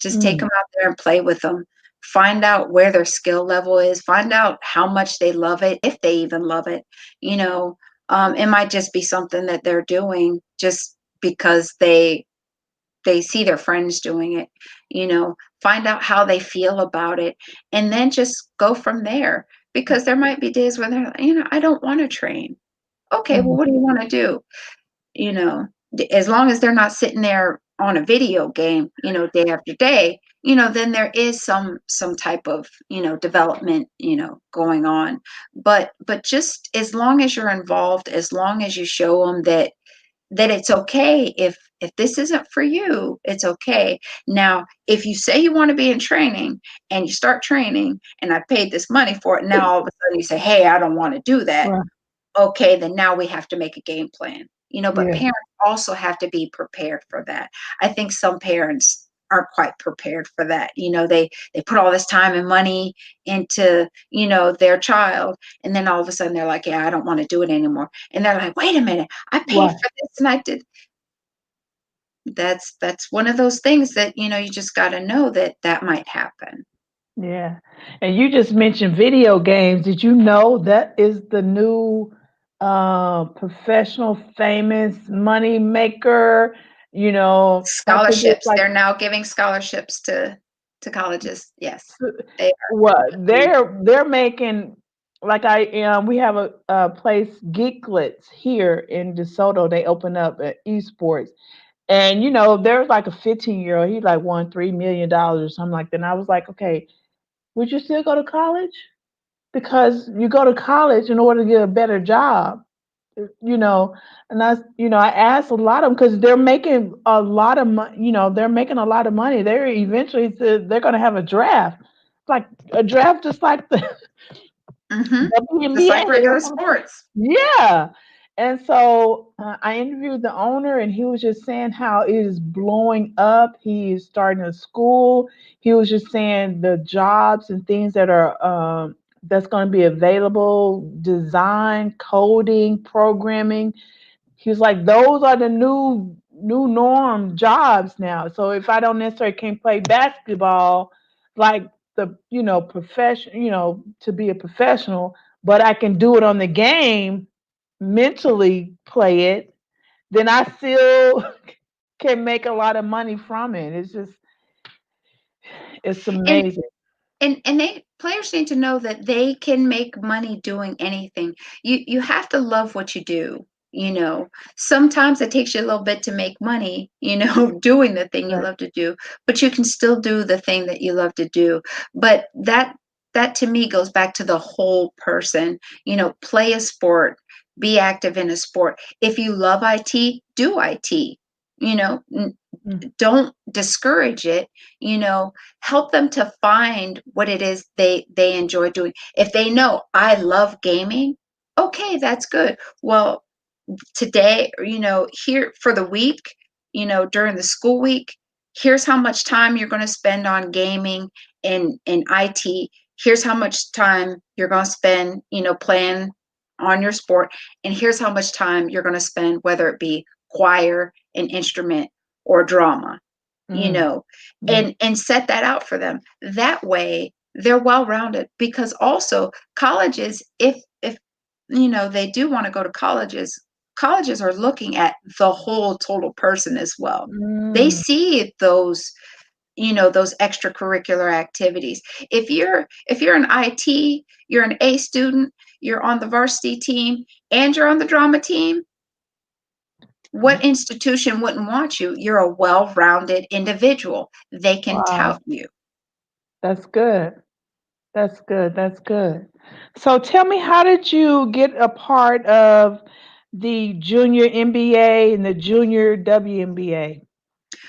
Just take Mm. them out there and play with them. Find out where their skill level is. Find out how much they love it, if they even love it. You know, it might just be something that they're doing just because they see their friends doing it. Find out how they feel about it, and then just go from there. Because there might be days where they're like, I don't want to train. Okay, well, Mhm. what do you want to do? you know as long as they're not sitting there on a video game, day after day, then there is some type of, development, going on. But just as long as you're involved, as long as you show them that it's okay, if this isn't for you, it's okay. Now, if you say you want to be in training, and you start training, and I paid this money for it, now all of a sudden you say, hey, I don't want to do that. Right. Okay, then now we have to make a game plan. But Yeah. parents also have to be prepared for that. I think some parents aren't quite prepared for that. They put all this time and money into, their child, and then all of a sudden they're like, yeah, I don't want to do it anymore. And they're like, wait a minute, I paid Right. for this and I did. That's one of those things that, you just got to know that might happen. Yeah. And you just mentioned video games. Did you know that is the new professional, famous money maker. I think it's Scholarships. like They're now giving scholarships to colleges. Yes, they what are. they're making. Like we have a place, Geeklets, here in DeSoto. They open up at esports, and there's like a 15-year-old. He like won $3 million or something like that. And I was like, okay, would you still go to college? Because you go to college in order to get a better job, you know. And I asked a lot of them because they're making a lot of money. They're making a lot of money. They're eventually they're going to have a draft, like a draft, just like the Just like WNBA. regular sports. Yeah. And so I interviewed the owner, and he was just saying how it is blowing up. He is starting a school. He was just saying the jobs and things that are that's going to be available: design, coding, programming. He was like, those are the new norm jobs now. So if I don't necessarily can't play basketball, like the profession, to be a professional, but I can do it on the game, mentally play it, then I still can make a lot of money from it. It's And amazing. they players need to know that they can make money doing anything. You have to love what you do. Sometimes it takes you a little bit to make money, doing the thing you Right. love to do, but you can still do the thing that you love to do. But that to me goes back to the whole person. Play a sport, be active in a sport. If you love IT, do IT. You know, Mm. don't discourage it. Help them to find what it is they enjoy doing. If they know I love gaming, okay, that's good. Well, today, here for the week, during the school week, here's how much time you're going to spend on gaming in IT. Here's how much time you're going to spend, playing on your sport, and here's how much time you're going to spend, whether it be choir, an instrument, or drama, you Mm. know, Yeah. and set that out for them. That way, they're well rounded. Because also colleges, if they do want to go to colleges are looking at the whole total person as well. They Mm. see those extracurricular activities. If you're an IT, you're an A student, you're on the varsity team, and you're on the drama team, what institution wouldn't want you? You're a well-rounded individual. They can Wow. tout you. That's good. That's good. That's good. So tell me, how did you get a part of the junior NBA and the junior WNBA?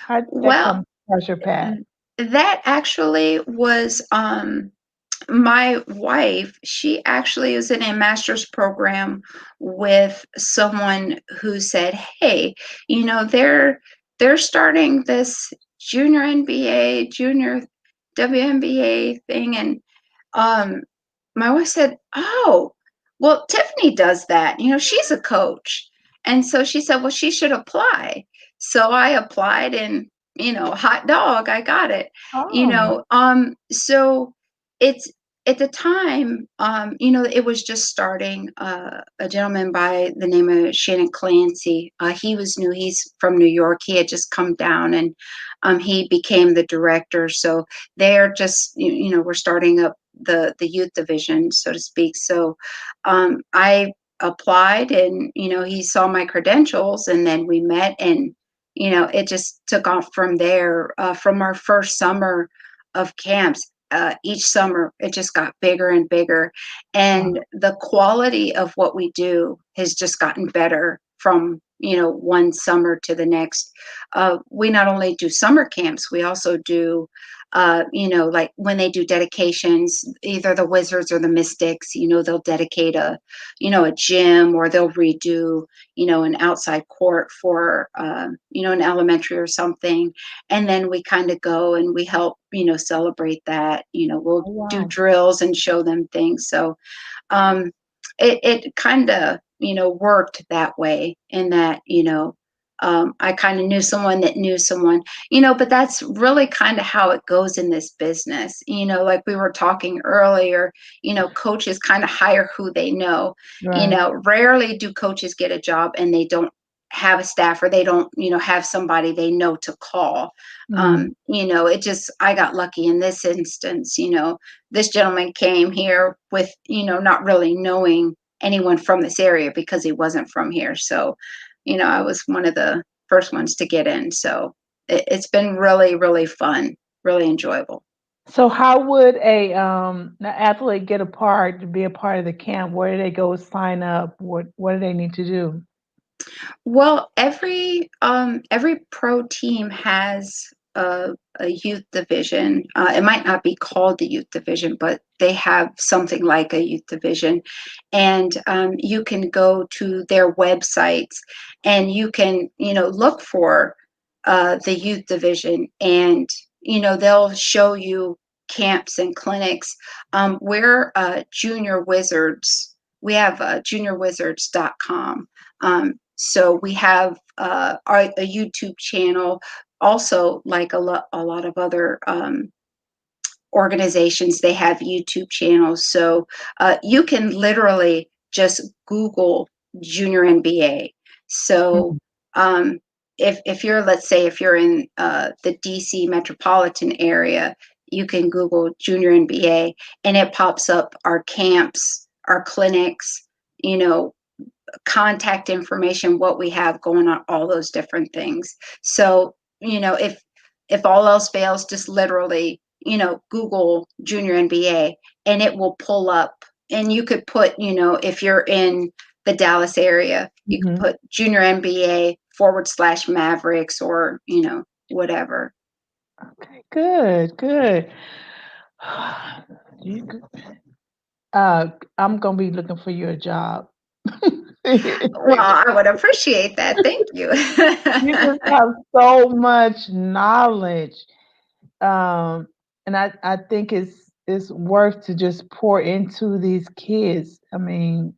How did that Well, come across your path? that actually was my wife. She actually is in a master's program with someone who said, "Hey, they're starting this junior NBA, junior WNBA thing," and um, my wife said, "Oh, well, Tiffany does that. She's a coach." And so she said, "Well, she should apply." So I applied, and hot dog, I got it. Oh, So it's at the time, it was just starting. A gentleman by the name of Shannon Clancy. He was new. He's from New York. He had just come down, and he became the director. So they're just, we're starting up the youth division, so to speak. So I applied, and he saw my credentials, and then we met, and it just took off from there. From our first summer of camps, each summer it just got bigger and bigger, wow. and the quality of what we do has just gotten better from one summer to the next. We not only do summer camps, we also do like when they do dedications, either the Wizards or the Mystics, they'll dedicate a gym, or they'll redo, an outside court for, an elementary or something. And then we kind of go and we help, celebrate that. We'll Oh, do wow. drills and show them things. So it kind of, worked that way, in that, I kind of knew someone that knew someone, but that's really kind of how it goes in this business. Like we were talking earlier, coaches kind of hire who they know. Right. Rarely do coaches get a job and they don't have a staff, or they don't, have somebody they know to call. Mm. I got lucky in this instance. This gentleman came here with, not really knowing anyone from this area because he wasn't from here. So, I was one of the first ones to get in. So it's been really, really fun, really enjoyable. So how would an athlete get to be a part of the camp? Where do they go sign up? What do they need to do? Well, every pro team has a youth division. It might not be called the youth division, but they have something like a youth division, and you can go to their websites and you can look for the youth division, and they'll show you camps and clinics. We're Junior Wizards. We have juniorwizards.com. So we have a YouTube channel, also like a lot of other organizations. They have YouTube channels, so you can literally just Google Junior NBA. So if you're, let's say, if you're in the DC metropolitan area, you can Google Junior NBA, and it pops up our camps, our clinics, contact information, what we have going on, all those different things. So, if all else fails, just literally, Google Junior NBA, and it will pull up. And you could put, if you're in the Dallas area, you could put Junior NBA / Mavericks, or, whatever. Okay, good. You, I'm gonna be looking for you a job. Well, I would appreciate that. Thank you. You just have so much knowledge, and I think it's worth to just pour into these kids. I mean,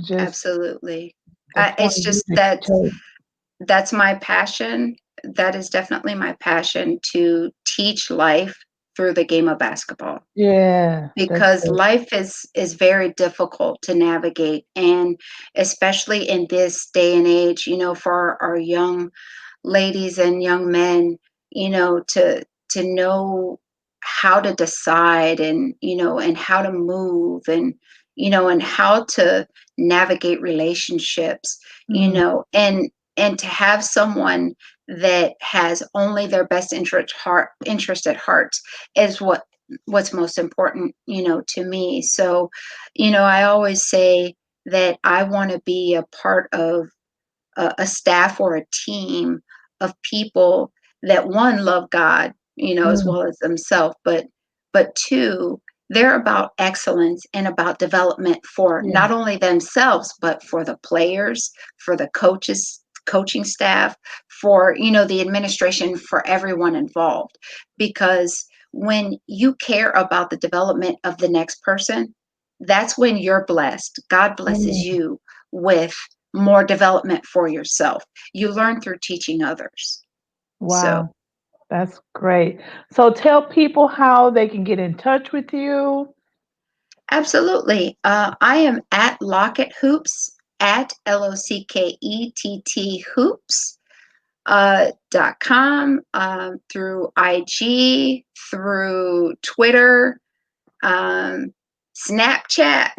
just Absolutely. the point It's of view just that that you take. that's my passion. That is definitely my passion, to teach life through the game of basketball, Yeah, that's because it. life is very difficult to navigate, and especially in this day and age, for our young ladies and young men, to know how to decide, and and how to move, and how to navigate relationships, Mm, and to have someone that has only their best interest at heart is what's most important, to me. So, I always say that I want to be a part of a staff or a team of people that, one, love God, as mm, well as themselves, but two, they're about excellence and about development for yeah. not only themselves, but for the players, for the coaches, coaching staff, for the administration, for everyone involved. Because when you care about the development of the next person, that's when you're blessed. God blesses Mm, you with more development for yourself. You learn through teaching others. So, wow, that's great. So tell people how they can get in touch with you. absolutely. I am at Lockett Hoops, at Lockett Hoops. .com, through IG, through Twitter, um, Snapchat,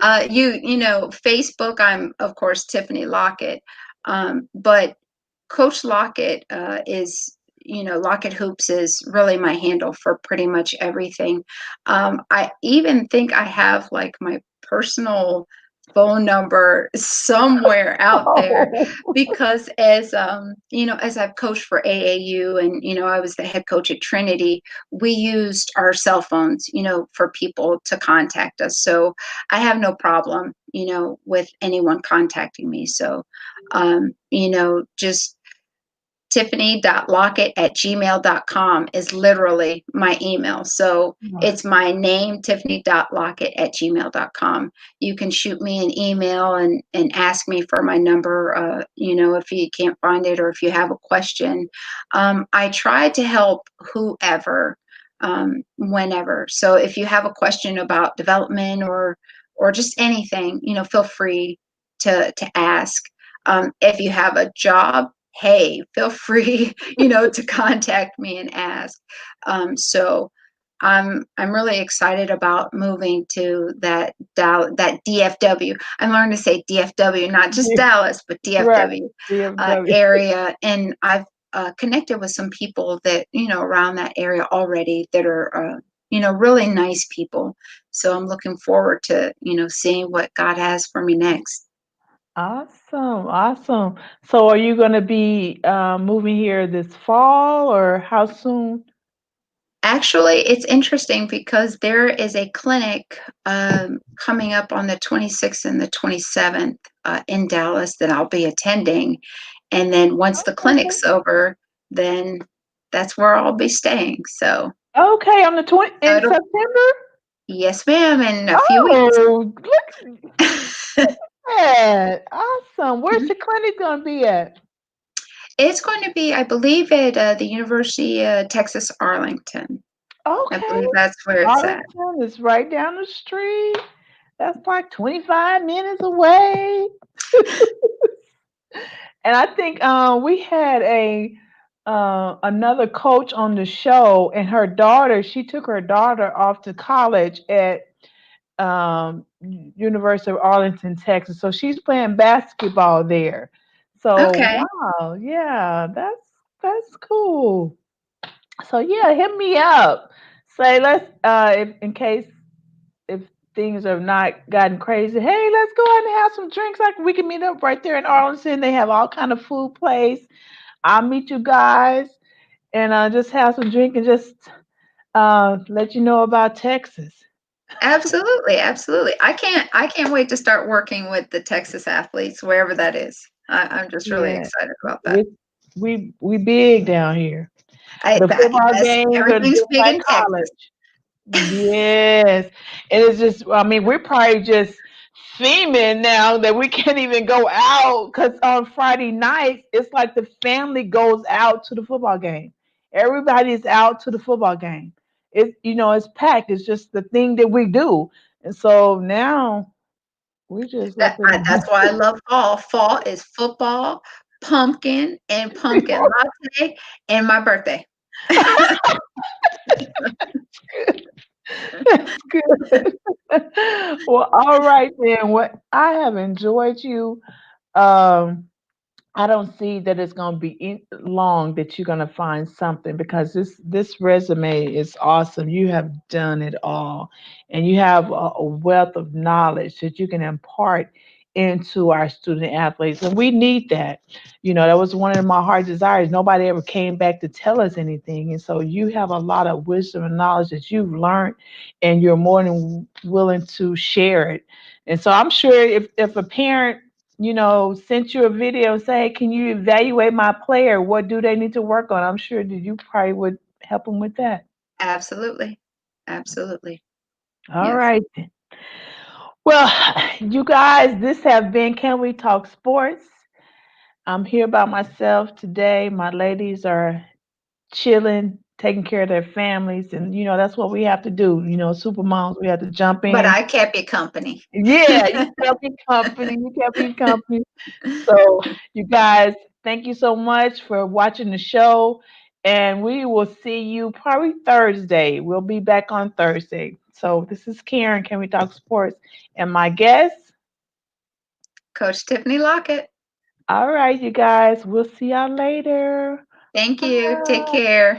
Facebook. I'm, of course, Tiffany Lockett, but Coach Lockett is, Lockett Hoops is really my handle for pretty much everything. I even think I have like my personal phone number somewhere out there, Oh, because as I've coached for AAU, and I was the head coach at Trinity, we used our cell phones, for people to contact us. So I have no problem, with anyone contacting me. So just Tiffany.lockett@gmail.com is literally my email. So Right. it's my name, Tiffany.lockett@gmail.com. You can shoot me an email and ask me for my number, if you can't find it or if you have a question. I try to help whoever, whenever. So if you have a question about development or just anything, feel free to ask. If you have a job, hey, feel free, to contact me and ask. So I'm really excited about moving to that DFW. I'm learning to say DFW, not just Dallas, but Right. DFW DFW. area. And I've connected with some people that around that area already that are really nice people. So I'm looking forward to seeing what God has for me next. Awesome, awesome. So are you going to be moving here this fall or how soon? Actually, it's interesting because there is a clinic coming up on the 26th and the 27th in Dallas that I'll be attending. And then once the Okay. clinic's over, then that's where I'll be staying. So, Okay, on the 20 in it'll, September? yes, ma'am, in a few weeks. Oh, look at that. Awesome. Where's the clinic going to be at? It's going to be, I believe, at the University of Texas Arlington. I Okay. believe that's where it's at. Arlington is right down the street. That's like 25 minutes away. And I think we had a another coach on the show, and her daughter. She took her daughter off to college at University of Arlington, Texas. So she's playing basketball there. So Okay. wow, yeah, that's cool. So yeah, hit me up. Say let's if in case if things have not gotten crazy, hey, let's go out and have some drinks. Like we can meet up right there in Arlington. They have all kind of food place. I'll meet you guys and just have some drink and just let you know about Texas. Absolutely, absolutely. I can't wait to start working with the Texas athletes, wherever that is. I'm just really Yeah, excited about that. we we big down here. I, The that football yes, games are everything's just big like in Texas. college. Yes. And it's just, I mean, we're probably just female now that we can't even go out because on Friday nights, it's like the family goes out to the football game. Everybody's out to the football game. It's packed. It's just the thing that we do. And so now we're just up in That's why I love fall. Fall is football, pumpkin, and pumpkin latte, and my birthday. That's good. Well, all right then. What I have enjoyed you. Um, I don't see that it's going to be long that you're going to find something because this resume is awesome. You have done it all, and you have a wealth of knowledge that you can impart into our student athletes, and we need that. That was one of my heart desires. Nobody ever came back to tell us anything, and so you have a lot of wisdom and knowledge that you've learned, and you're more than willing to share it. And so I'm sure if a parent sent you a video and say, hey, can you evaluate my player? What do they need to work on? I'm sure that you probably would help them with that. Absolutely, absolutely. All Yes. right. Well, you guys, this have been Can We Talk Sports? I'm here by myself today. My ladies are chilling, taking care of their families, and that's what we have to do. Super moms, we have to jump But in. I kept you company. Yeah, you kept me company. You kept me company. So, you guys, thank you so much for watching the show. And we will see you probably Thursday. We'll be back on Thursday. So, this is Karen. Can we talk sports? And my guest. Coach Tiffany Lockett. All right, you guys. We'll see y'all later. Thank you. Take Bye. care.